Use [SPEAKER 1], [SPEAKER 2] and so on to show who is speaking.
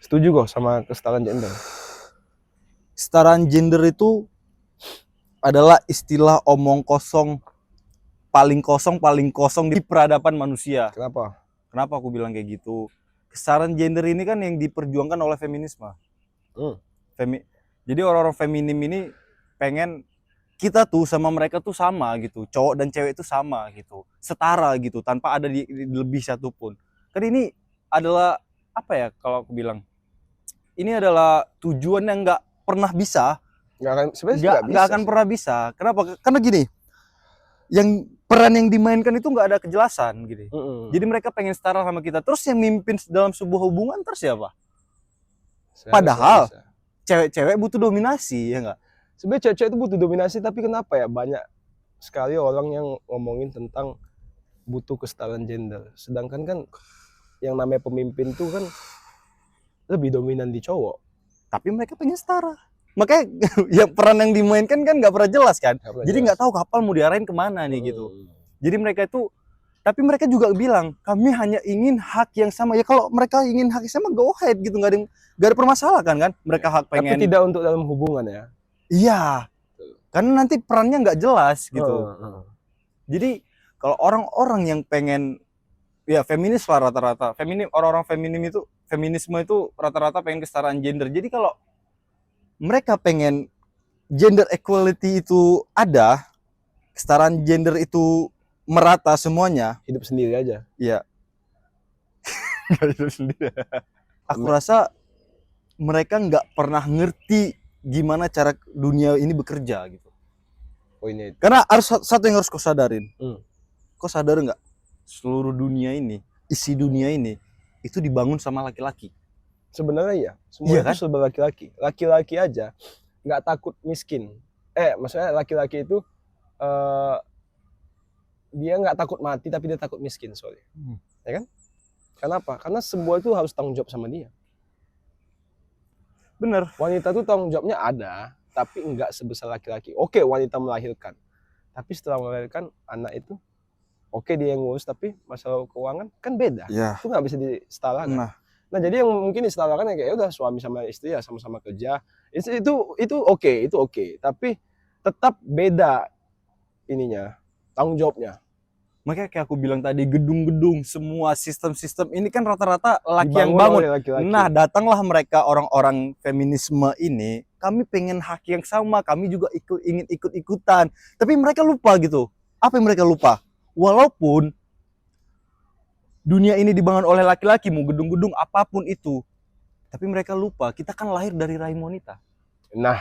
[SPEAKER 1] Setuju kok sama kesetaraan gender.
[SPEAKER 2] Kesetaraan gender itu adalah istilah omong kosong paling kosong di peradaban manusia.
[SPEAKER 1] Kenapa?
[SPEAKER 2] Kenapa aku bilang kayak gitu? Kesetaraan gender ini kan yang diperjuangkan oleh feminisme. Jadi orang-orang feminim ini pengen kita tuh sama mereka tuh sama gitu, cowok dan cewek itu sama gitu, setara gitu, tanpa ada di lebih satu pun. Kan ini adalah apa ya kalau aku bilang? Ini adalah tujuan yang nggak pernah bisa, nggak akan pernah bisa. Kenapa? Karena gini, yang peran yang dimainkan itu nggak ada kejelasan gitu. Jadi mereka pengen setara sama kita. Terus yang mimpin dalam sebuah hubungan terus siapa? Padahal cewek-cewek butuh dominasi, ya nggak?
[SPEAKER 1] Sebenarnya cewek-cewek itu butuh dominasi, tapi kenapa ya banyak sekali orang yang ngomongin tentang butuh kesetaraan gender. Sedangkan kan yang namanya pemimpin tuh kan lebih dominan di cowok.
[SPEAKER 2] Tapi mereka pengen setara. Makanya yang peran yang dimainkan kan nggak pernah jelas kan. Jadi nggak tahu kapal mau diarahin kemana nih gitu. Jadi mereka itu, tapi mereka juga bilang kami hanya ingin hak yang sama. Ya kalau mereka ingin hak yang sama, go ahead gitu, nggak ada permasalahan kan. Mereka hak pengen.
[SPEAKER 1] Tapi tidak untuk dalam hubungan ya.
[SPEAKER 2] Iya. Karena nanti perannya nggak jelas gitu. Jadi kalau orang-orang yang pengen, ya feminis lah rata-rata. Orang-orang feminisme itu rata-rata pengen kesetaraan gender. Jadi kalau mereka pengen gender equality itu ada, kesetaraan gender itu merata semuanya,
[SPEAKER 1] hidup sendiri aja.
[SPEAKER 2] Iya. Hidup sendiri. Aku rasa mereka nggak pernah ngerti gimana cara dunia ini bekerja gitu.
[SPEAKER 1] Poinnya itu.
[SPEAKER 2] Karena harus satu yang harus kau sadarin. Kau sadar nggak? Seluruh dunia ini, isi dunia ini itu dibangun sama laki-laki.
[SPEAKER 1] Sebenarnya ya, semua itu serba laki-laki. Laki-laki aja nggak takut miskin. Maksudnya laki-laki itu dia nggak takut mati, tapi dia takut miskin soalnya. Ya kan? Kenapa? Karena semua itu harus tanggung jawab sama dia.
[SPEAKER 2] Bener.
[SPEAKER 1] Wanita tuh tanggung jawabnya ada, tapi nggak sebesar laki-laki. Oke, wanita melahirkan, tapi setelah melahirkan anak itu, oke dia yang ngurus, tapi masalah keuangan kan beda.
[SPEAKER 2] Ya.
[SPEAKER 1] Itu nggak bisa disetarakan. Nah jadi yang mungkin disetarakan ya kayak udah suami sama istri ya sama-sama kerja. Itu oke. Tapi tetap beda ininya, tanggung jawabnya.
[SPEAKER 2] Makanya kayak aku bilang tadi, gedung-gedung, semua sistem-sistem ini kan rata-rata laki yang bangun. Nah, datanglah mereka orang-orang feminisme ini, kami pengen hak yang sama, kami juga ingin ikut-ikutan. Tapi mereka lupa gitu. Apa yang mereka lupa? Walaupun dunia ini dibangun oleh laki-laki, mau gedung-gedung apapun itu, tapi mereka lupa, kita kan lahir dari rahim wanita.
[SPEAKER 1] Nah,